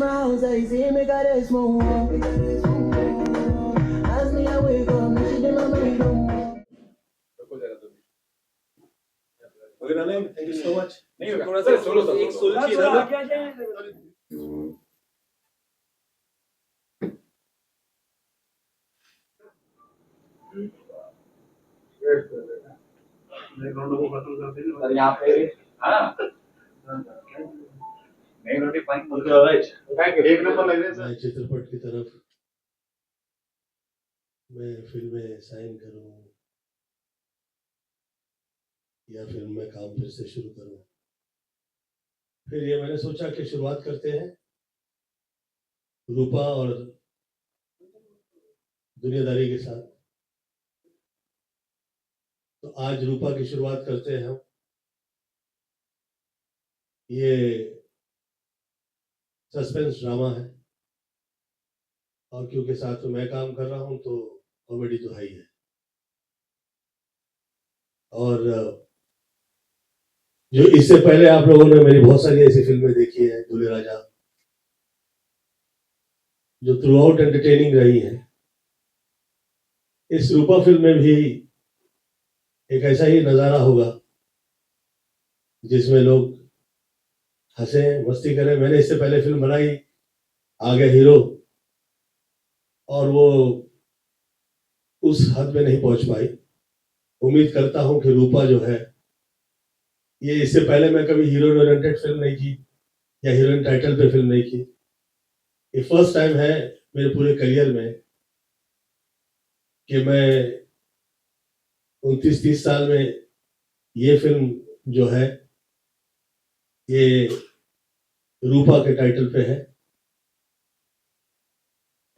my house, I see me got a small wall. As me I wake up, now she did my mind no more. Okay, Nanaim, thank you so much. नहीं थोड़ा सा solo सा एक solo चाहिए था ना? Sir यहाँ पे हाँ नहीं रोटी पानी Okay, all right. एक नंबर लग रहे हैं मैं चित्रपट की तरफ मैं फिल्में साइन करूं या फिल्म में काम फिर से शुरू करूं, फिर ये मैंने सोचा कि शुरुआत करते हैं रूपा और दुनियादारी के साथ। तो आज रूपा की शुरुआत करते हैं हम। ये सस्पेंस ड्रामा है और क्योंकि साथ में मैं काम कर रहा हूं तो कॉमेडी तो है ही है। और जो इससे पहले आप लोगों ने मेरी बहुत सारी ऐसी फिल्में देखी है, दूल्हे राजा, जो थ्रू आउट एंटरटेनिंग रही है। इस रूपा फिल्म में भी एक ऐसा ही नजारा होगा जिसमें लोग हंसे मस्ती करें। मैंने इससे पहले फिल्म बनाई आ गया हीरो, और वो उस हद में नहीं पहुंच पाई। उम्मीद करता हूं कि रूपा जो है, ये इससे पहले मैं कभी हीरोइन ओरिएंटेड फिल्म नहीं की या हीरोइन टाइटल पे फिल्म नहीं की। ये फर्स्ट टाइम है मेरे पूरे करियर में कि मैं 29-30 साल में ये फिल्म जो है ये रूपा के टाइटल पे है,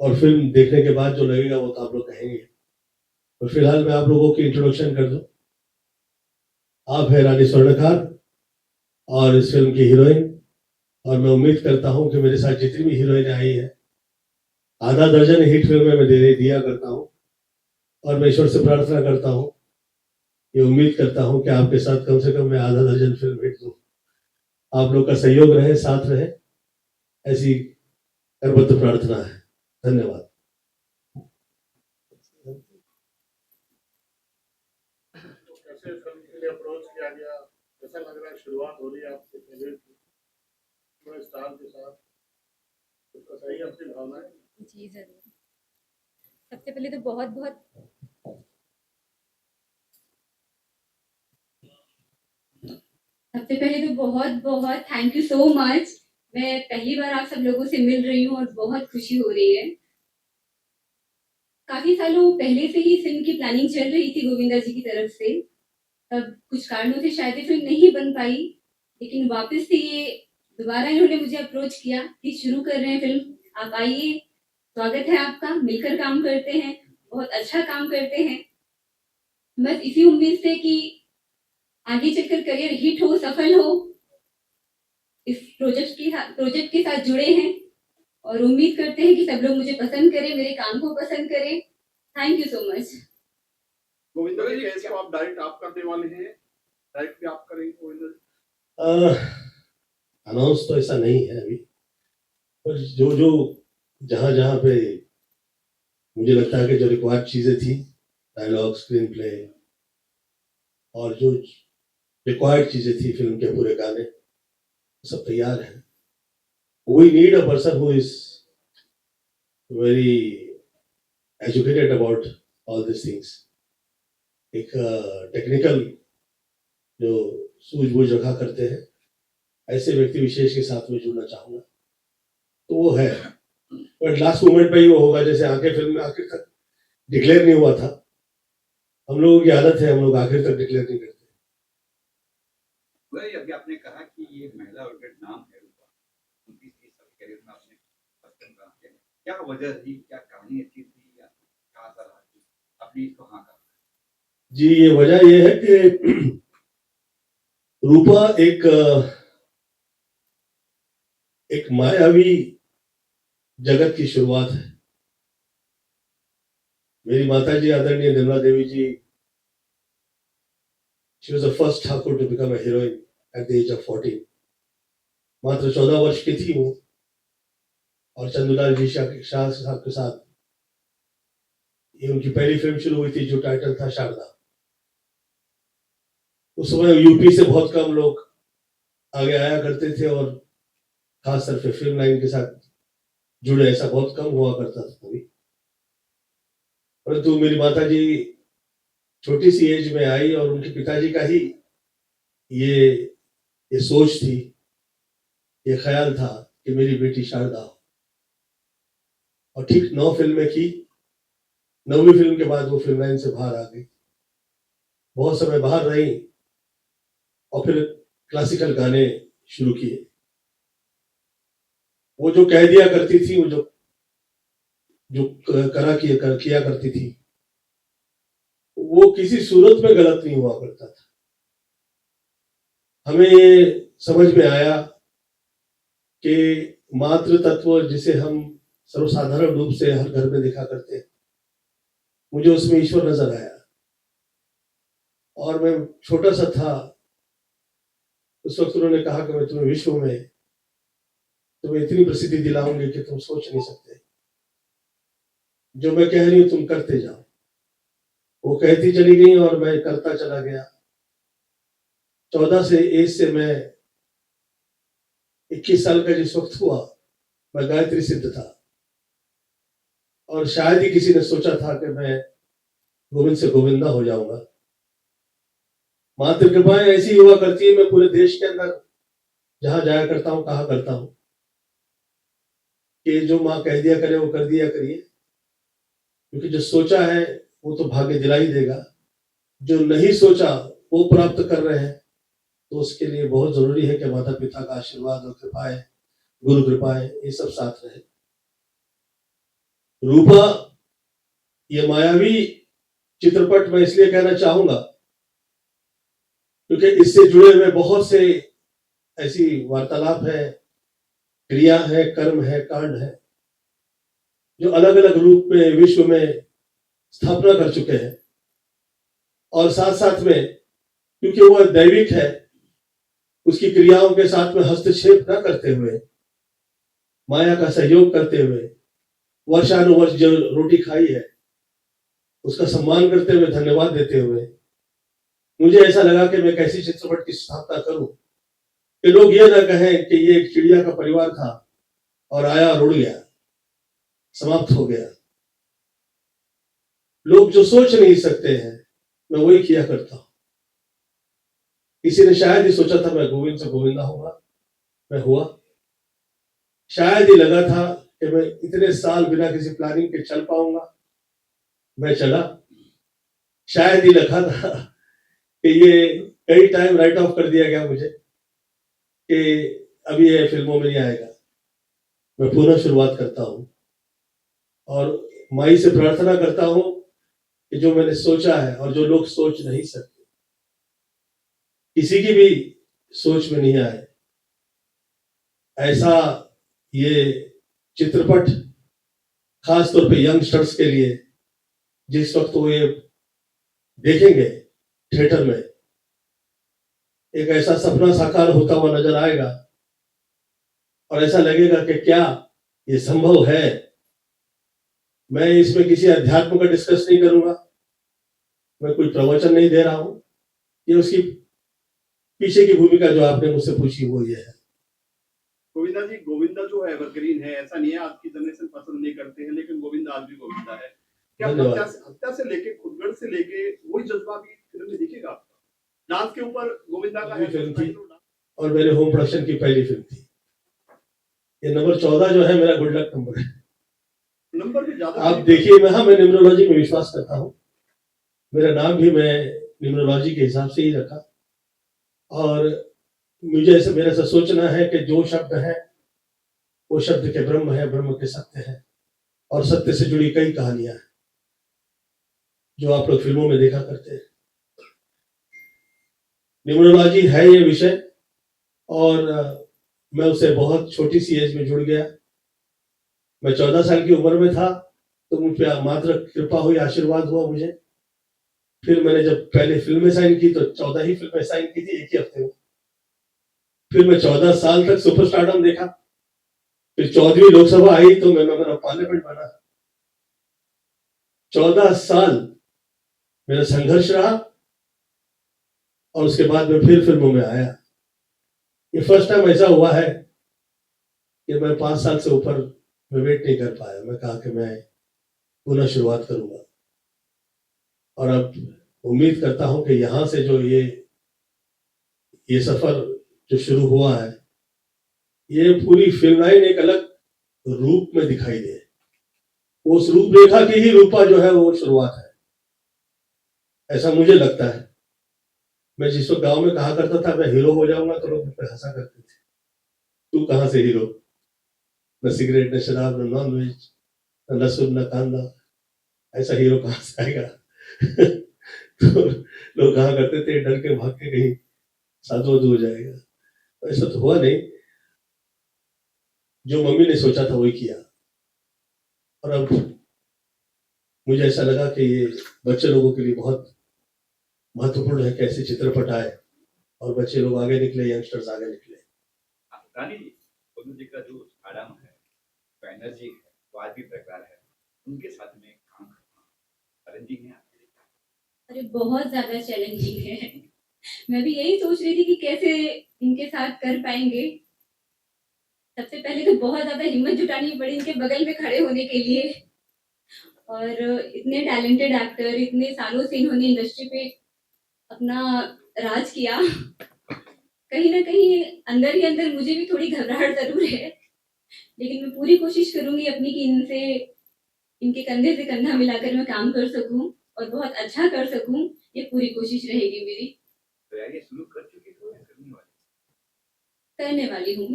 और फिल्म देखने के बाद जो लगेगा वो तो आप लोग कहेंगे। तो फिलहाल मैं आप लोगों की इंट्रोडक्शन कर दूं। आप है रानी स्वर्णकार और इस फिल्म की हीरोइन, और मैं उम्मीद करता हूं कि मेरे साथ जितनी भी हीरोइन आई है, आधा दर्जन हिट फिल्में मैं दिया करता हूं, और मैं ईश्वर से प्रार्थना करता हूं, ये उम्मीद करता हूं कि आपके साथ कम से कम मैं आधा दर्जन फिल्म हिट दूं। आप लोग का सहयोग रहे, साथ रहे, ऐसी करबद्ध प्रार्थना है। धन्यवाद। कैसे फिल्म के लिए अप्रोच किया गया, कैसा लग रहा है, शुरुआत हो रही है आपके पहले स्टार के साथ, उसका सही अपनी भावना है? जी जरूर। सबसे पहले तो बहुत बहुत थैंक यू सो मच। मैं पहली बार आप सब लोगों से मिल रही हूँ और बहुत खुशी हो रही है। काफी सालों पहले से ही फिल्म की प्लानिंग चल रही थी गोविंदा जी की तरफ से। तब कुछ कारणों से शायद ये फिल्म नहीं बन पाई, लेकिन वापस से ये दोबारा इन्होंने मुझे अप्रोच किया कि शुरू कर रहे हैं फिल्म, आप आइए, स्वागत है आपका, मिलकर काम करते हैं, बहुत अच्छा काम करते हैं। बस इसी उम्मीद से कि आगे चलकर करियर हिट हो, सफल हो, इस प्रोजेक्ट के साथ जुड़े हैं और उम्मीद करते हैं कि सब लोग मुझे पसंद करें, मेरे काम को पसंद करें। Thank you so much. Govinda ji, case को आप डायरेक्ट आप करने वाले हैं, डायरेक्ट भी आप करेंगे गोविंदा जी? अनाउंस तो ऐसा नहीं है अभी, पर जो जो जहां जहां पे मुझे लगता है कि जो रिक्वायर्ड चीजें थी, डायलॉग, स्क्रीन प्ले, और जो रिक्वायर्ड चीजें थी फिल्म के पूरे गाने, सब तैयार है। We need a person who is very educated about all these things. एक टेक्निकल जो सूझबूझ रखा करते हैं, ऐसे व्यक्ति विशेष के साथ में जुड़ना चाहूंगा, तो वो है। बट लास्ट मोमेंट पे ही वो होगा, जैसे आखिर फिल्म में आखिर तक डिक्लेयर नहीं हुआ था। हम लोगों की आदत है, हम लोग आखिर तक डिक्लेयर नहीं करते। अभी आपने कहा कि ये महिला ओरिएंटेड नाम है रूपा, 29 साल के करियर में आपने फर्स्ट टाइम काम किया, क्या वजह थी, क्या कहानी अच्छी थी, या कहाँ सा रहा आपने इसको हाँ कहा? जी, ये वजह ये है कि रूपा एक मायावी जगत की शुरुआत है। मेरी माता जी आदरणीय निर्मला देवी जी, she was the first Thakur to become a heroine at the age of 14. मात्र 14 वर्ष की थी वो, और चंदूलाल जी शाह साहब के साथ ये उनकी पहली फिल्म शुरू हुई थी, जो टाइटल था शारदा। उस समय यूपी से बहुत कम लोग आगे आया करते थे और खासतौर पे फिल्म लाइन के साथ जुड़े, ऐसा बहुत कम हुआ करता था कभी। परंतु मेरी माता जी छोटी सी एज में आई और उनके पिताजी का ही ये सोच थी, ये ख्याल था कि मेरी बेटी शारदा हो। और ठीक 9 फिल्में की, 9वीं फिल्म के बाद वो फिल्म लाइन से बाहर आ गई, बहुत समय बाहर रही और फिर क्लासिकल गाने शुरू किए। वो जो कह दिया करती थी, वो जो किया करती थी, वो किसी सूरत में गलत नहीं हुआ करता था। हमें ये समझ में आया कि मातृ तत्व जिसे हम सर्वसाधारण रूप से हर घर में देखा करते हैं, मुझे उसमें ईश्वर नजर आया। और मैं छोटा सा था उस वक्त, उन्होंने कहा कि मैं तुम्हें विश्व में तुम्हें इतनी प्रसिद्धि दिलाऊंगी कि तुम सोच नहीं सकते, जो मैं कह रही हूं तुम करते जाओ। वो कहती चली गई और मैं करता चला गया। 14 से एज से मैं 21 साल का जिस वक्त हुआ, मैं गायत्री सिद्ध था और शायद ही किसी ने सोचा था कि मैं गोविंद से गोविंदा हो जाऊंगा। मात्र कृपाएं ऐसी हुआ करती है, मैं पूरे देश के अंदर जहां जाया करता हूं कहा करता हूं कि जो माँ कह दिया करे वो कर दिया करिए, क्योंकि जो सोचा है वो तो भाग्य दिला ही देगा, जो नहीं सोचा वो प्राप्त कर रहे हैं, तो उसके लिए बहुत जरूरी है कि माता पिता का आशीर्वाद और कृपाएं, गुरु कृपाएं, ये सब साथ रहे। रूपा ये मायावी चित्रपट मैं इसलिए कहना चाहूंगा क्योंकि इससे जुड़े हुए बहुत से ऐसी वार्तालाप है, क्रिया है, कर्म है, कांड है, जो अलग अलग रूप में विश्व में स्थापना कर चुके हैं। और साथ साथ में क्योंकि वह दैविक है, उसकी क्रियाओं के साथ में हस्तक्षेप न करते हुए, माया का सहयोग करते हुए, वर्षानुवर्ष जो रोटी खाई है उसका सम्मान करते हुए, धन्यवाद देते हुए, मुझे ऐसा लगा कि मैं एक ऐसी चित्रपट की स्थापना करूं कि लोग ये ना कहें कि ये एक चिड़िया का परिवार था और आया और उड़ गया, समाप्त हो गया। लोग जो सोच नहीं सकते हैं, मैं वही किया करता हूं। किसी ने शायद ही सोचा था मैं गोविंद से गोविंदा होगा, मैं हुआ। शायद ही लगा था कि मैं इतने साल बिना किसी प्लानिंग के चल पाऊंगा, मैं चला। शायद ही लगा था कि ये कई टाइम राइट ऑफ कर दिया गया मुझे कि अभी ये फिल्मों में नहीं आएगा। मैं पुनः शुरुआत करता हूं और माई से प्रार्थना करता हूं कि जो मैंने सोचा है और जो लोग सोच नहीं सकते, किसी की भी सोच में नहीं आए, ऐसा ये चित्रपट खास तौर पे यंगस्टर्स के लिए, जिस वक्त वो ये देखेंगे थिएटर में, एक ऐसा सपना साकार होता हुआ नजर आएगा और ऐसा लगेगा कि क्या ये संभव है। मैं इसमें किसी अध्यात्म का डिस्कस नहीं करूंगा, मैं कोई प्रवचन नहीं दे रहा हूं, ये उसकी पीछे की भूमिका जो आपने मुझसे पूछी वो ये है। गोविंदा जी, गोविंदा जो है एवरग्रीन है, ऐसा नहीं है आज की जनरेशन पसंद नहीं करते हैं, लेकिन गोविंदा आज भी गोविंदा है। क्या हत्या से लेके खुदगढ़ से लेके वही जज्बा भी फिल्म में दिखेगा आपका? डांस के ऊपर गोविंदा का है फिल्म थी और मेरे होम प्रोडक्शन की पहली फिल्म थी। ये नंबर 14 जो है मेरा गुड लक नंबर है। नंबर भी ज्यादा आप देखिए, मैं न्यूमरोलॉजी में विश्वास करता हूँ, मेरा नाम भी मैं न्यूमरोलॉजी के हिसाब से ही रखा और मुझे ऐसा मेरा ऐसा सोचना है कि जो शब्द है वो शब्द के ब्रह्म है, ब्रह्म के सत्य है और सत्य से जुड़ी कई कहानियां हैं जो आप लोग फिल्मों में देखा करते हैं। न्यूमरोलॉजी है ये विषय और मैं उससे बहुत छोटी सी एज में जुड़ गया। मैं 14 साल की उम्र में था तो मुझ पर मात्र कृपा हुई, आशीर्वाद हुआ मुझे। फिर मैंने जब पहले फिल्में साइन की तो 14 ही फिल्में साइन की थी एक ही हफ्ते में। फिर मैं 14 साल तक सुपरस्टारडम देखा फिर 14वीं लोकसभा आई तो मैं मेंबर ऑफ पार्लियामेंट बना। 14 साल मेरा संघर्ष रहा और उसके बाद मैं फिर फिल्मों में आया। ये फर्स्ट टाइम ऐसा हुआ है कि मैं 5 साल से ऊपर मैं वेट नहीं कर पाया। मैं कहा कि मैं पुनः शुरुआत करूंगा और अब उम्मीद करता हूं कि यहाँ से जो ये सफर जो शुरू हुआ है, ये पूरी फिल्म लाइन एक अलग रूप में दिखाई दे। उस रूपरेखा की ही रूपा जो है वो शुरुआत है, ऐसा मुझे लगता है। मैं जिस वक्त गांव में कहा करता था मैं हीरो हो जाऊंगा तो लोग मुझ पर हंसा करते थे, तू कहां से हीरो, न सिगरेट न शराब न नॉन वेज न लहसुन न कांदा, ऐसा हीरो कहां से आएगा। तो लोग कहा करते थे डर के भाग के कहीं साधु हो जाएगा। तो ऐसा तो हुआ नहीं, जो मम्मी ने सोचा था वही किया। और अब मुझे ऐसा लगा कि ये बच्चे लोगों के लिए बहुत महत्वपूर्ण है कैसे चित्रपट आए और बच्चे लोग आगे निकले, यंगस्टर्स आगे निकले। रानी जी, गोविंद जी का जो आराम है, जो एनर्जी है, वो आज भी प्रकार है, उनके साथ में काम करना चैलेंजिंग है आपके लिए? अरे बहुत ज्यादा चैलेंजिंग है। मैं भी यही सोच रही थी कि कैसे इनके साथ कर पाएंगे। सबसे पहले तो बहुत ज्यादा हिम्मत जुटानी पड़ी इनके बगल में खड़े होने के लिए, और इतने टैलेंटेड एक्टर, इतने सालों से इन्होंने इंडस्ट्री पे अपना राज किया। कहीं ना कहीं अंदर ही अंदर मुझे भी थोड़ी घबराहट जरूर है, लेकिन मैं पूरी कोशिश करूंगी अपनी कि इनसे, इनके कंधे से कंधा मिलाकर मैं काम कर सकूं और बहुत अच्छा कर सकूं। ये पूरी कोशिश रहेगी मेरी। तो यार ये शुरू कर चुके हो या करने वाले? करने वाली हूँ।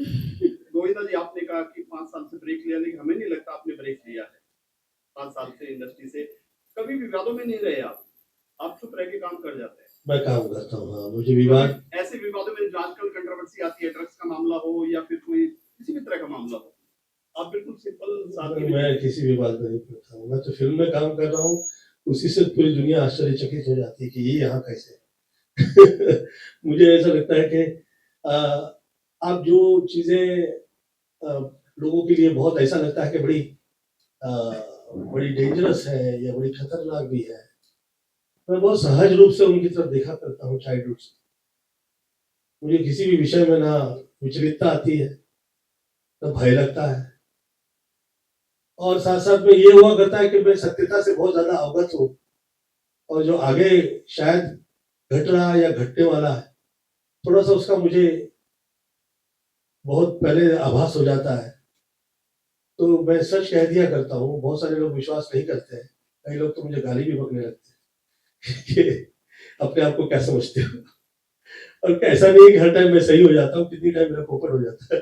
गोविंदा जी, आपने कहा कि 5 साल से ब्रेक लिया, लेकिन हमें नहीं लगता आपने ब्रेक लिया है। 5 साल से इंडस्ट्री से कभी विवादों में नहीं रहे आप चुप रह के काम कर जाते हैं। मैं काम करता हूँ, हाँ। मुझे विवाद, ऐसे विवादों में जो आजकल कंट्रोवर्सी आती है, ड्रग्स का मामला हो या फिर कोई किसी भी तरह का मामला हो, आप बिल्कुल सिंपल सादगी में मैं किसी विवाद में नहीं पड़ता हूँ। मैं तो फिल्म में काम कर रहा हूँ, उसी से पूरी दुनिया आश्चर्यचकित हो जाती है कि ये यहाँ कैसे। मुझे ऐसा लगता है कि आप जो चीजें लोगों के लिए बहुत ऐसा लगता है कि बड़ी डेंजरस है या बड़ी खतरनाक भी है, मैं बहुत सहज रूप से उनकी तरफ देखा करता हूँ चाइल्डहुड से। मुझे किसी भी विषय में ना विचलितता आती है, ना भय लगता है, और साथ साथ में ये हुआ करता है कि मैं सत्यता से बहुत ज्यादा अवगत हूँ, और जो आगे शायद घट रहा या घटने वाला है, थोड़ा सा उसका मुझे बहुत पहले आभास हो जाता है। तो मैं सच कह दिया करता हूँ। बहुत सारे लोग विश्वास नहीं करते हैं, कई लोग तो मुझे गाली भी बकने लगते हैं कि अपने आप को क्या समझते हो। और ऐसा नहीं है कि हर टाइम मैं सही हो जाता हूँ, कितनी टाइम मेरा पोपट हो जाता है।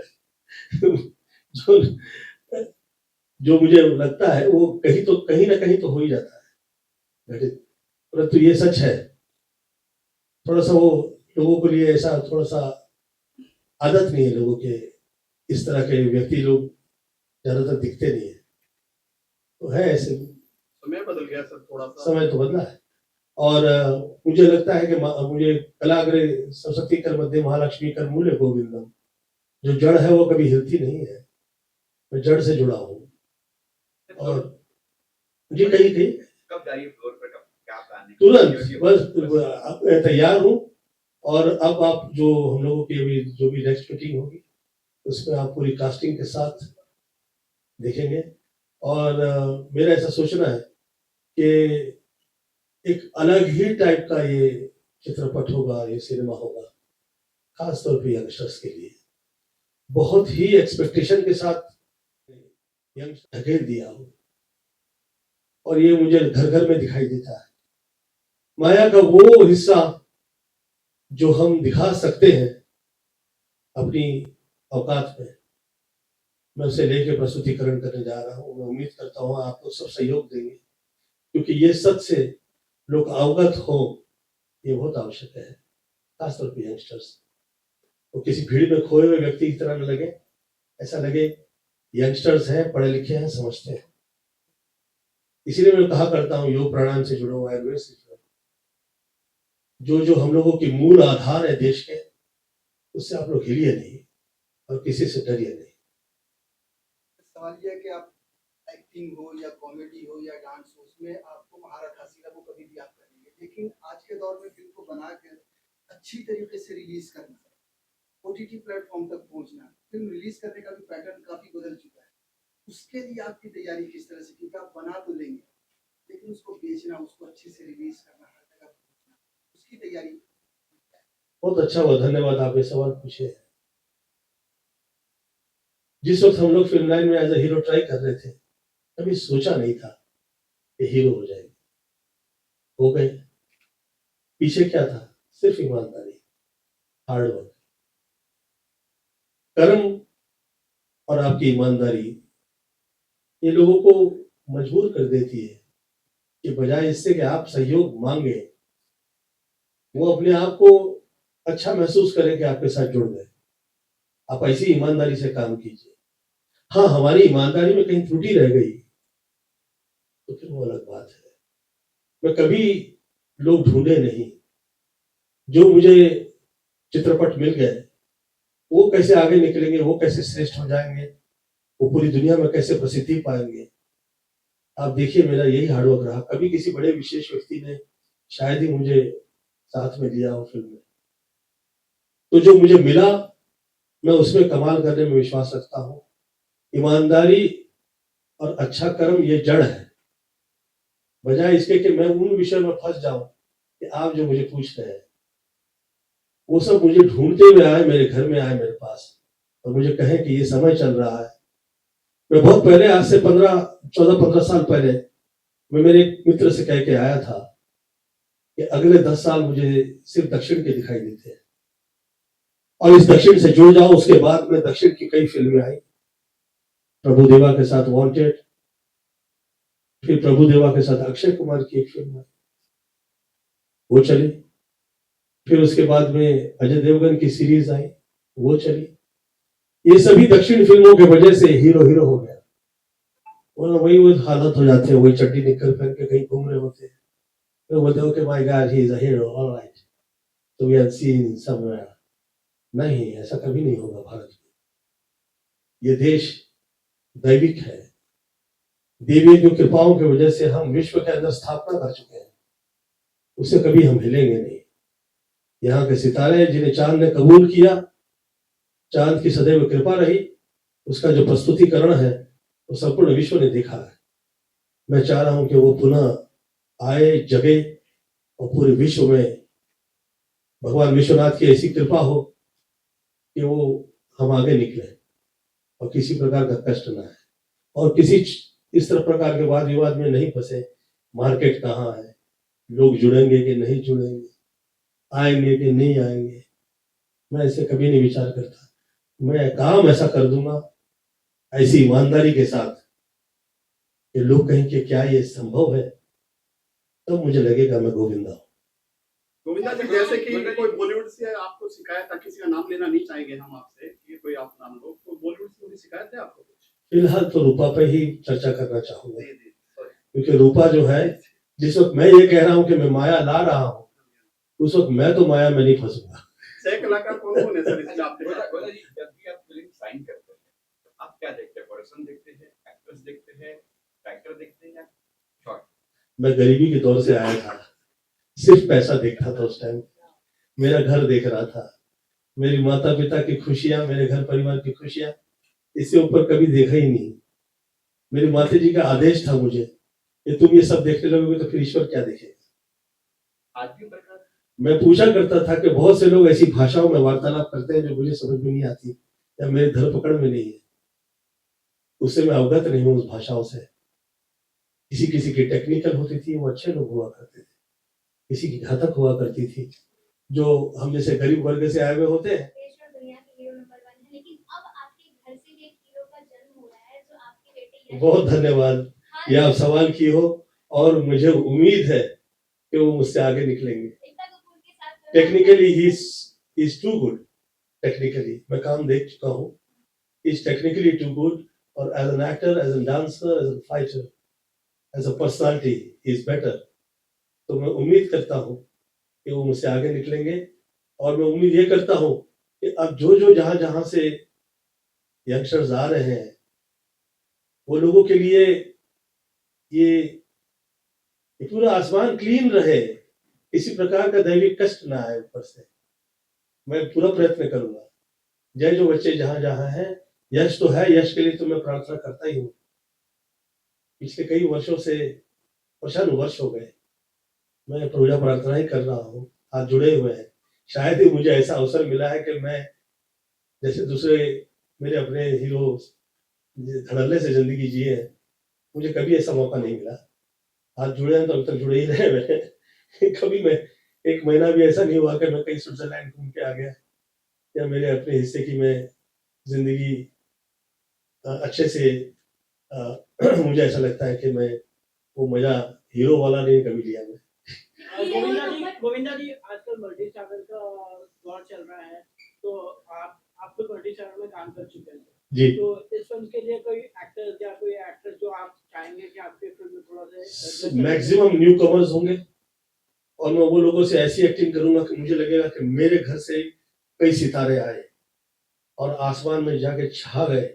जो मुझे लगता है वो कहीं ना कहीं तो हो ही जाता है घटित, परंतु ये सच है। थोड़ा सा वो लोगों के लिए ऐसा थोड़ा सा आदत नहीं है लोगों के, इस तरह के व्यक्ति लोग ज्यादातर दिखते नहीं है, तो है ऐसे। समय बदल गया सर, थोड़ा सा समय तो बदला है, और मुझे लगता है कि मुझे कलाग्रे सरस्वती कर मध्य महालक्ष्मी कर मूल्य गोविंदम, जो जड़ है वो कभी हिलती नहीं है। मैं जड़ से जुड़ा हूँ, और मुझे कहीं कहीं कब जाइए फ्लोर पर, कब क्या प्लान है? तुरंत बस मैं तैयार हूँ। और अब आप जो हम लोगों की अभी जो भी नेक्स्ट मीटिंग होगी उसमें आप पूरी कास्टिंग के साथ देखेंगे, और मेरा ऐसा सोचना है कि एक अलग ही टाइप का ये चित्रपट होगा, ये सिनेमा होगा, खास तौर पे यंगस्टर्स के लिए। बहुत ही एक्सपेक्टेशन के साथ यंगस्टर ढकेल दिया हो, और ये मुझे घर घर में दिखाई देता है। माया का वो हिस्सा जो हम दिखा सकते हैं अपनी औकात में, मैं उसे लेके प्रस्तुतिकरण करने जा रहा हूँ। मैं उम्मीद करता हूँ आप लोग सब सहयोग देंगे, क्योंकि ये सच से लोग अवगत हो, ये बहुत आवश्यक है, खासतौर पर यंगस्टर्स। तो किसी भीड़ में खोए हुए व्यक्ति की तरह न लगे, ऐसा लगे यंगस्टर्स हैं, पढ़े लिखे हैं, समझते हैं। इसीलिए मैं कहा करता हूँ योग प्राणायाम से जुड़ा हुआ, आयुर्वेद से जुड़ा, जो हम लोगों की मूल आधार है देश के, उससे आप लोग हिलिए नहीं और किसी से डरिए नहीं। सवाल ये है कि आप एक्टिंग हो या कॉमेडी हो या डांस हो, उसमें आपको महारत हासिल है, वो कभी भी आप करेंगे, लेकिन आज के दौर में फिल्म को बना कर अच्छी तरीके से रिलीज करना, ओटीटी प्लेटफॉर्म तक पहुंचना, फिल्म रिलीज करने का भी पैटर्न काफी बदल चुका है। उसके लिए आपकी तैयारी किस तरह से, क्योंकि आप बना तो लेंगे लेकिन उसको बेचना, उसको अच्छे से रिलीज करना, हर जगह पहुंचना, उसकी तैयारी। बहुत अच्छा हुआ, धन्यवाद आप ये सवाल पूछे। जिस वक्त हम लोग फिल्म लाइन में एज ए हीरो ट्राई कर रहे थे, कभी सोचा नहीं था कि हीरो हो जाएंगे, हो गए। पीछे क्या था? सिर्फ ईमानदारी, हार्डवर्क, कर्म और आपकी ईमानदारी ये लोगों को मजबूर कर देती है कि बजाय इससे कि आप सहयोग मांगे, वो अपने आप को अच्छा महसूस करें कि आपके साथ जुड़ गए। आप ऐसी ईमानदारी से काम कीजिए। हाँ, हमारी ईमानदारी में कहीं त्रुटि रह गई तो फिर वो अलग बात है। मैं कभी लोग ढूंढे नहीं, जो मुझे चित्रपट मिल गए वो कैसे आगे निकलेंगे, वो कैसे श्रेष्ठ हो जाएंगे, वो पूरी दुनिया में कैसे प्रसिद्धि पाएंगे। आप देखिए, मेरा यही हार्डवर्क रहा। कभी किसी बड़े विशेष व्यक्ति ने शायद ही मुझे साथ में लिया हो फिल्म में, तो जो मुझे मिला मैं उसमें कमाल करने में विश्वास रखता हूँ। ईमानदारी और अच्छा कर्म ये जड़ है, बजाय इसके कि मैं उन विषय में फंस जाऊं कि आप जो मुझे पूछ रहे हैं। वो सब मुझे ढूंढते हुए आए, मेरे घर में आए मेरे पास, और मुझे कहें कि ये समय चल रहा है। मैं बहुत पहले, आज से 14-15 साल पहले, मैं मेरे एक मित्र से कह के आया था कि अगले 10 साल मुझे सिर्फ दक्षिण के दिखाई देते हैं और इस दक्षिण से जुड़ जाओ। उसके बाद में दक्षिण की कई फिल्में आई, प्रभुदेवा के साथ वांटेड, फिर प्रभुदेवा के साथ अक्षय कुमार की एक फिल्म आई, वो चली। फिर उसके बाद में अजय देवगन की सीरीज आई, वो चली। ये सभी दक्षिण फिल्मों के वजह से हीरो हो गया। वही हालत हो जाते हैं, वही चड्डी निकल पहन के कहीं घूम रहे होते हैं, तो बोलते हो कि my God he is a hero, alright, तो वी हैव सीन समवेयर। नहीं, ऐसा कभी नहीं होगा भारत में। ये देश दैविक है, देवी की कृपाओं की वजह से हम विश्व के अंदर स्थापना कर चुके हैं, उससे कभी हम हिलेंगे नहीं। यहाँ के सितारे जिन्हें चांद ने कबूल किया, चांद की सदैव कृपा रही, उसका जो प्रस्तुतिकरण है वो संपूर्ण विश्व ने देखा है। मैं चाह रहा हूं कि वो पुनः आए, जगे और पूरे विश्व में भगवान विश्वनाथ की ऐसी कृपा हो कि वो हम आगे निकले और किसी प्रकार का कष्ट ना है और किसी इस तरह प्रकार के वाद विवाद में नहीं फंसे। मार्केट कहाँ है, लोग जुड़ेंगे कि नहीं जुड़ेंगे, आएंगे कि नहीं आएंगे, मैं ऐसे कभी नहीं विचार करता। मैं काम ऐसा कर दूंगा ऐसी ईमानदारी के साथ कि लोग कहें कि क्या ये संभव है, तब तो मुझे लगेगा मैं गोविंदा हूँ। गोविंदा जी, जैसे कि कोई बॉलीवुड से आपको शिकायत था, किसी का नाम लेना नहीं चाहेंगे हम आपसे, ये कोई आप नाम लो, तो बॉलीवुड से कोई शिकायत है आपको कुछ? फिलहाल तो रूपा पे ही चर्चा करना चाहूंगा, क्योंकि रूपा जो है, जिस वक्त मैं ये कह रहा हूँ कि मैं माया ला रहा हूँ, उस वक्त मैं तो माया में नहीं फंसूंगा। सह कलाकार कौन है सर इसमें आपके? गोला जी, जब भी आप फिल्म साइन करते हैं, आप क्या देखते हैं? प्रोडक्शन देखते हैं, एक्टर्स देखते हैं, डायरेक्टर देखते हैं या शॉट? मैं गरीबी के दौर से आया था, सिर्फ पैसा देखता था उस टाइम। मेरा घर देख रहा था, मेरी माता पिता की खुशियां, मेरे घर परिवार की खुशियां, इससे ऊपर कभी देखा ही नहीं। मेरी माता जी का आदेश था मुझे कि तुम ये सब देखने लगोगे तो फिर ईश्वर क्या देखेगा। आज भी प्रकार मैं पूछा करता था कि बहुत से लोग ऐसी भाषाओं में वार्तालाप करते हैं जो मुझे समझ में नहीं आती या मेरे धर पकड़ में नहीं है, उससे मैं अवगत नहीं हूँ उस भाषाओं से। किसी किसी की टेक्निकल होती थी, वो अच्छे लोग हुआ करते थे, किसी की घातक हुआ करती थी, जो हम जैसे गरीब वर्ग से आए हुए होते हैं। बहुत धन्यवाद, ये आप सवाल की हो और मुझे उम्मीद है कि वो मुझसे आगे निकलेंगे। टेक्निकली ही इज टू गुड, टेक्निकली मैं काम देख चुका हूँ, इज टेक्निकली टू गुड, और as an actor, as an dancer, as an fighter, as a personality is better. तो मैं उम्मीद करता हूँ कि वो मुझसे आगे निकलेंगे, और मैं उम्मीद ये करता हूँ कि अब जो जहां से यंगस्टर्स आ रहे हैं, वो लोगों के लिए ये पूरा आसमान क्लीन रहे, किसी प्रकार का दैविक कष्ट ना आए ऊपर से, मैं पूरा प्रयत्न करूंगा। जय जो बच्चे जहां जहां हैं, यश तो है, यश के लिए तो मैं प्रार्थना करता ही हूँ। पिछले कई वर्षों से, वर्ष हो गए, मैं पूजा प्रार्थना ही कर रहा हूँ, हाथ जुड़े हुए हैं। शायद ही मुझे ऐसा अवसर मिला है कि मैं जैसे दूसरे मेरे अपने हीरो धड़ल्ले से जिंदगी जिए हैं, मुझे कभी ऐसा मौका नहीं मिला। हाथ जुड़े हैं तो अब तक जुड़े ही रहे मैं कभी मैं एक महीना भी ऐसा नहीं हुआ कि मैं कहीं स्विट्जरलैंड घूम के आ गया, या मेरे अपने हिस्से की मैं जिंदगी अच्छे से मुझे ऐसा लगता है कि मैं वो मजा हीरो वाला नहीं कभी लिया मैं। गोविंदा जी आजकल मल्टी स्टारर का दौर चल रहा है, तो आप तो मल्टी स्टारर में काम कर चुके हैं जी। तो इस फिल्म के लिए कोई एक्टर या कोई एक्ट्रेस जो आप चाहेंगे कि आपके फिल्म में थोड़ा सा मैक्सिमम न्यू कमर्स होंगे, और मैं वो लोगों से ऐसी एक्टिंग करूंगा कि मुझे लगेगा कि मेरे घर से कई सितारे आए और आसमान में जाके छा गए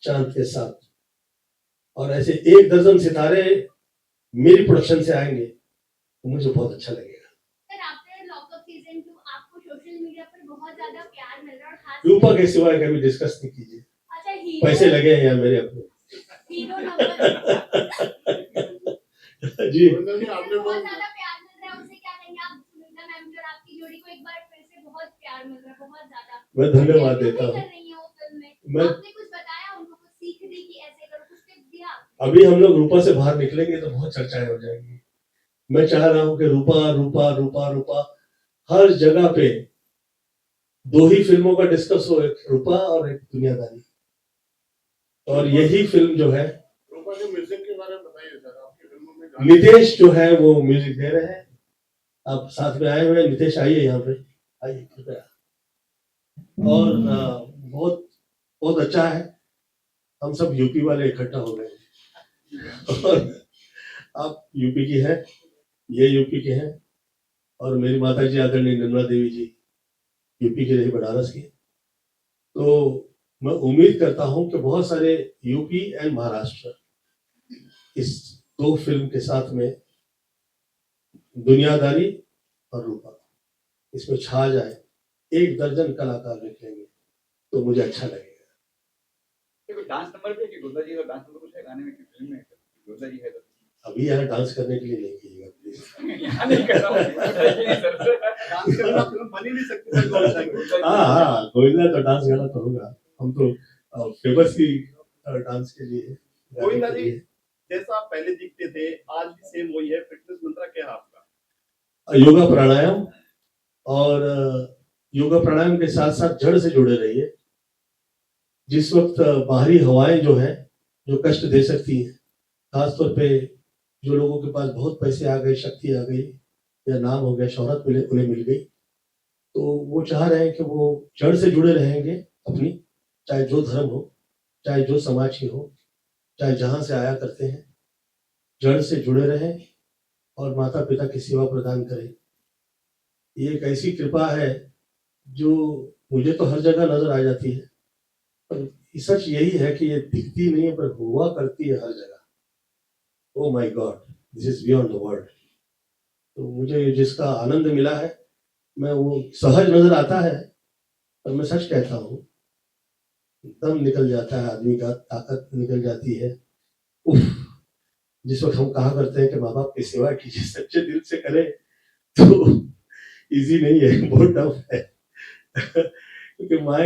चांद के साथ, और ऐसे 1 दर्जन सितारे मेरी प्रोडक्शन से आएंगे तो मुझे बहुत अच्छा लगेगा। सर, आफ्टर लॉकअप सीजन 2 आपको सोशल मीडिया पर बहुत ज्यादा प्यार मिल रहा है और खास रूपा के सिवाय कभी डिस्कस नहीं कीजिए, अच्छा हीरो पैसे लगे हैं यार मेरे अपने हीरो नंबर जी। गोविंदा जी आपने बहुत तो ज्यादा प्यार मिल रहा है, उसे क्या कहेंगे आप? सुनीता मैम और आपकी जोड़ी को एक बार फिर से बहुत प्यार मिल रहा है, बहुत ज्यादा। मैं धन्यवाद देता हूँ। कर रही हैं वो फिल्म में, मैं आपने कुछ बताया उनको, कुछ सीख दी कि ऐसे करो, कुछ टिप दिया? अभी हम लोग रूपा से बाहर निकलेंगे तो बहुत चर्चाएं हो जाएंगी। मैं चाह रहा हूँ कि रूपा रूपा रूपा रूपा हर जगह पे 2 ही फिल्मों का डिस्कस हो, एक रूपा और एक दुनियादारी, और यही फिल्म जो है। रूपा के म्यूजिक के बारे में बताइए सर, आपकी फिल्मों में नितेश जो है वो म्यूजिक दे रहे हैं, आप साथ में आए हुए हैं। नितेश आइए यहाँ पे, आइए कृपया। और बहुत बहुत अच्छा है, हम सब यूपी वाले इकट्ठा हो गए और आप यूपी की हैं, ये यूपी के हैं, और मेरी माता जी आदरणीय निर्मला देवी जी यूपी की रही, बनारस की। तो मैं उम्मीद करता हूं कि बहुत सारे यूपी एंड महाराष्ट्र इस 2 फिल्म के साथ में, दुनियादारी और रूपा, इसमें छा जाए, 1 दर्जन कलाकार निकलेंगे तो मुझे अच्छा लगेगा। डांस नंबर भी है कि गुंदा जी का डांस नंबर कुछ है गाने में कि फिल्म में गुंदा जी है तो अभी यहाँ डांस करने के लिए नहीं कीजिएगा प्लीज। यहाँ नहीं कर रहा हूँ डांस करना फिल्म बन ही नहीं सकती सर, गोविंदा जी। हाँ, गोविंदा तो डांस गाना तो होगा, हम तो फेमस ही डांस के लिए। गोविंदा जी, जैसा आप पहले दिखते थे आज भी सेम वही है, फिटनेस मंत्र क्या है आपका? योगा प्राणायाम, और योगा प्राणायाम के साथ साथ जड़ से जुड़े रहिए। जिस वक्त बाहरी हवाएं जो है, जो कष्ट दे सकती हैं, खासतौर पे जो लोगों के पास बहुत पैसे आ गए, शक्ति आ गई, या नाम हो गया, शोहरत उन्हें मिल गई, तो वो चाह रहे हैं कि वो जड़ से जुड़े रहेंगे अपनी, चाहे जो धर्म हो, चाहे जो समाज की हो, चाहे जहां से आया करते हैं, जड़ से जुड़े रहें और माता पिता की सेवा प्रदान करें। ये एक ऐसी कृपा है जो मुझे तो हर जगह नजर आ जाती है, पर सच यही है कि ये दिखती नहीं है पर हुआ करती है हर जगह। Oh my God, this is beyond the world. तो मुझे जिसका आनंद मिला है, मैं वो सहज नजर आता है, पर मैं सच कहता हूँ, दम निकल जाता है आदमी का, ताकत निकल जाती है। उफ, जिस वक्त हम कहा करते हैं कि माँ बाप की सेवा कीजिए, सच्चे दिल से करें, तो इजी नहीं है, बहुत टफ है क्योंकि माँ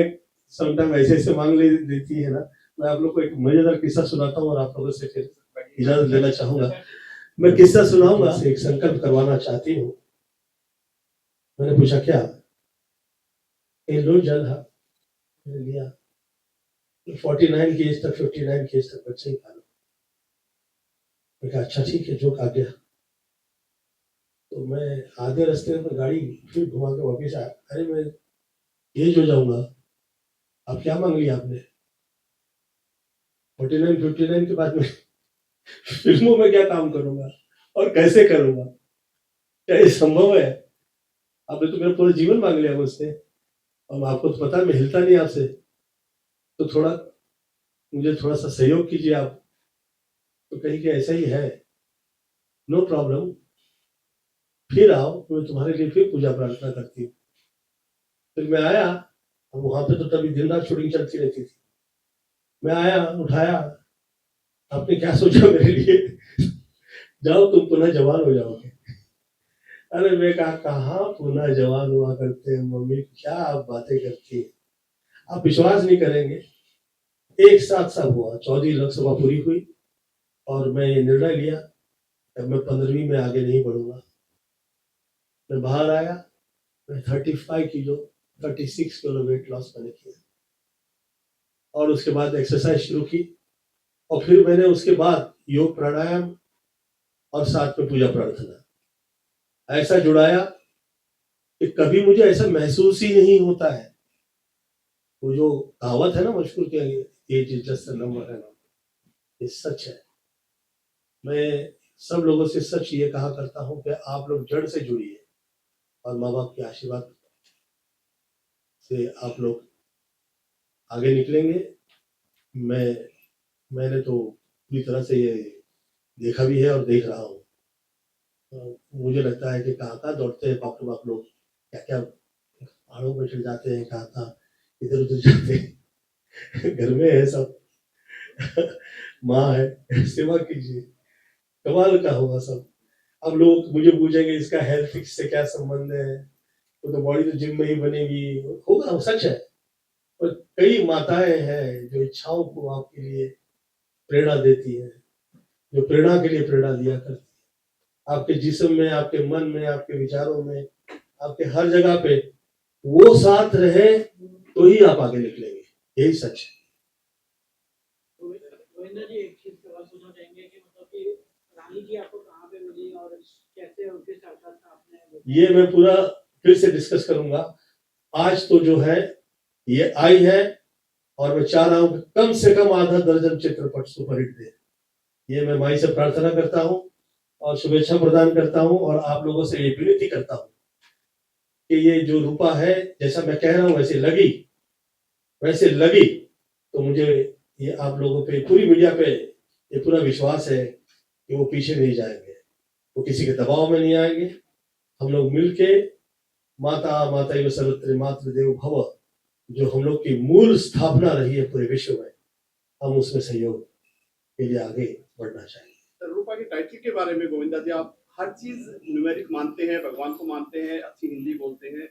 समटाइम ऐसे ऐसे मांग ले देती है ना। मैं आप लोग को एक मजेदार किस्सा सुनाता हूँ और आप लोगों से फिर इजाजत लेना चाहूंगा। मैं किस्सा सुनाऊंगा, एक संकल्प करवाना चाहती हूँ। मैंने पूछा क्या? लो जल हा, मैंने लिया। 49 की एज तक, 59 की एज तक बच्चे ही पालो। मैं कहा अच्छा ठीक है, जो आ गया। तो मैं आधे रास्ते में गाड़ी फिर घुमा के वापिस आया। अरे मैं एज हो जाऊंगा, अब क्या मांग लिया आपने? 49 59 के बाद में फिल्मों में क्या काम करूंगा और कैसे करूंगा? क्या ये संभव है? आपने तो मेरा पूरा जीवन मांग लिया मुझसे, और आपको तो पता है मैं हिलता नहीं आपसे, तो थोड़ा मुझे थोड़ा सा सहयोग कीजिए आप। तो कही कि ऐसा ही है, नो प्रॉब्लम, फिर आओ, मैं तुम्हारे लिए फिर पूजा प्रार्थना करती हूँ। फिर मैं आया, अब वहां पे तो तभी दिन रात शूटिंग चलती रहती थी। मैं आया, उठाया, आपने क्या सोचा मेरे लिए? जाओ तुम पुनः जवान हो जाओगे। अरे मैं कहा, कहाँ पुनः जवान हुआ करते हैं मम्मी, क्या आप बातें करती हैं, आप विश्वास नहीं करेंगे। एक साथ सब हुआ, 14 लोकसभा पूरी हुई और मैं ये निर्णय लिया कि मैं 15वीं में आगे नहीं बढ़ूंगा। मैं बाहर आया, मैं 36 किलो वेट लॉस मैंने किया और उसके बाद एक्सरसाइज शुरू की और फिर मैंने उसके बाद योग प्राणायाम और साथ में पूजा प्रार्थना ऐसा जुड़ाया कि कभी मुझे ऐसा महसूस ही नहीं होता है। वो जो कहावत है ना मशहूर के, age is just a number, है ना, ये सच है। मैं सब लोगों से सच ये कहा करता हूँ कि आप लोग जड़ से जुड़िए और माँ बाप के आशीर्वाद से आप लोग आगे निकलेंगे। मैंने तो पूरी तरह से ये देखा भी है और देख रहा हूँ। तो मुझे लगता है कि कहाँ दौड़ते हैं बाप रे बाप लोग, क्या क्या पहाड़ों में चढ़ जाते हैं, कहाँ इधर उधर जाते हैं। घर में है सब, माँ है, सेवा कीजिए, कमाल का होगा सब। अब लोग मुझे पूछेंगे इसका हेल्थ से क्या संबंध है, तो बॉडी तो जिम में ही बनेगी, होगा, सच है। और कई माताएं हैं जो इच्छाओं को आपके लिए प्रेरणा देती है, जो प्रेरणा के लिए प्रेरणा दिया करती है। आपके जिस्म में, आपके मन में, आपके विचारों में, आपके हर जगह पे वो साथ रहे तो ही आप आगे निकलेंगे, यही सच है। गोविंदा जी, एक चीज और पूछना चाहेंगे कि मतलब कि रानी जी आपको कहाँ पे मिली और कैसे उनके साक्षात्कार आपने? ये मैं पूरा फिर से डिस्कस करूंगा। आज तो जो है ये आई है और मैं चाह रहा हूं कि कम से कम आधा दर्जन चित्रपट सुपरहिट दे। ये मैं माई से प्रार्थना करता हूं और शुभेच्छा प्रदान करता हूं और आप लोगों से ये विनती करता हूं कि ये जो रूपा है, जैसा मैं कह रहा हूं वैसे लगी तो मुझे ये आप लोगों पे, पूरी मीडिया पे ये पूरा विश्वास है कि वो पीछे नहीं जाएंगे, वो किसी के दबाव में नहीं आएंगे। हम लोग मिलके माता एवं सर्वत्र मातृदेव भव, जो हम लोग की मूल स्थापना रही है पूरे विश्व में, हम उसमें सहयोग के लिए आगे बढ़ना चाहिए। रूपा के टाइटल के बारे में गोविंदा जी, आप हर चीज न्यूमेरिक मानते हैं, भगवान को मानते हैं, अच्छी हिंदी बोलते हैं,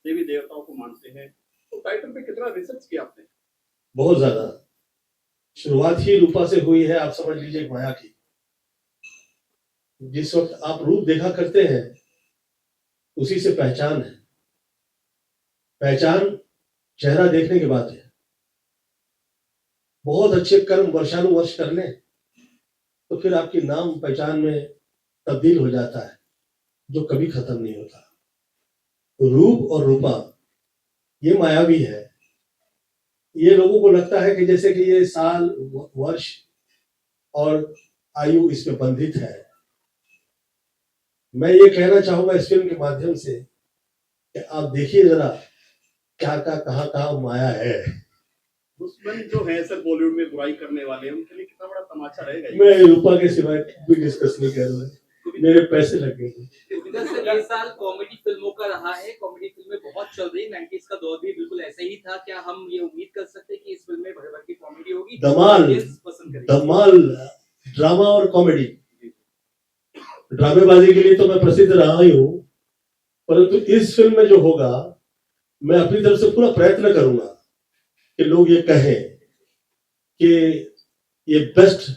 देवी देवताओं को मानते हैं, तो टाइटल पे कितना रिसर्च किया आपने? बहुत ज्यादा। शुरुआत ही रूपा से हुई है, आप समझ लीजिए माया की। जिस वक्त आप रूप देखा करते हैं उसी से पहचान है। पहचान चेहरा देखने के बाद है। बहुत अच्छे कर्म वर्षानुवर्ष कर लें तो फिर आपकी नाम पहचान में तब्दील हो जाता है, जो कभी खत्म नहीं होता। रूप और रूपा ये मायावी है। ये लोगों को लगता है कि जैसे कि ये साल, वर्ष और आयु इसमें बंधित है। मैं ये कहना चाहूंगा इस फिल्म के माध्यम से कि आप देखिए जरा क्या कहाँ माया है। दुश्मन जो है सर बॉलीवुड में बुराई करने वाले हैं, उनके लिए कितना बड़ा तमाचा रहेगा ये? मैं रूपा के सिवाय कोई डिस्कस नहीं कर रहा, मेरे पैसे लग गए। ये साल कॉमेडी फिल्मों का रहा है, कॉमेडी फिल्में बहुत चल रही, 90s का दौर भी बिल्कुल ऐसा ही था। क्या हम ये उम्मीद कर सकते हैं कि इस फिल्म में भर भर की कॉमेडी होगी? धमाल ड्रामा और कॉमेडी। ड्रामेबाजी के लिए तो मैं प्रसिद्ध रहा ही हूँ, परंतु इस फिल्म में जो होगा मैं अपनी तरफ से पूरा प्रयत्न करूंगा कि लोग ये कहें कि ये बेस्ट,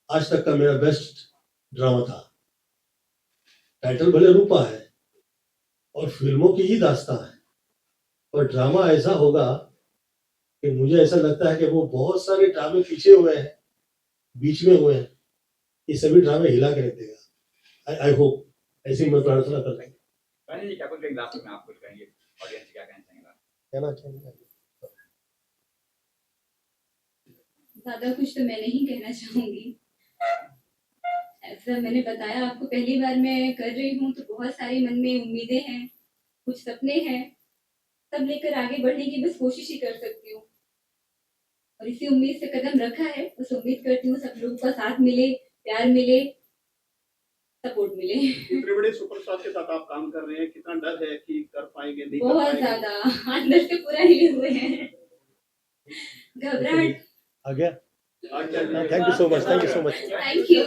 आज तक का मेरा बेस्ट ड्रामा था। टाइटल भले रूपा है और फिल्मों की ही दास्तां है, और ड्रामा ऐसा होगा कि मुझे ऐसा लगता है कि वो बहुत सारे ड्रामे पीछे हुए हैं, बीच में हुए हैं, ये सभी ड्रामे हिला के रख देगा। आई होप, ऐसी मैं प्रार्थना करता हूँ। क्या कुछ लास्ट में आप कुछ कहेंगे, ऑडियंस क्या कहना चाहेंगे? ज्यादा कुछ तो मैं नहीं कहना चाहूंगी। ऐसा मैंने बताया आपको, पहली बार मैं कर रही हूँ तो बहुत सारे मन में उम्मीदें हैं, कुछ सपने हैं, सब लेकर आगे बढ़ने की बस कोशिश ही कर सकती हूँ। और इसी उम्मीद से कदम रखा है। उस उम्मीद करती हूँ सब लोगों का साथ मिले, प्यार मिले, सपोर्ट मिले। इतने बड़े सुपरस्टार के साथ आप काम कर रहे हैं, कितना डर है कि कर पाएंगे नहीं कर बहुत पाएंगे? ज्यादा अंदर से पूरा हिले हुए हैं, घबराहट। आ गया। आज क्या thank you so much, thank you so much. Thank you.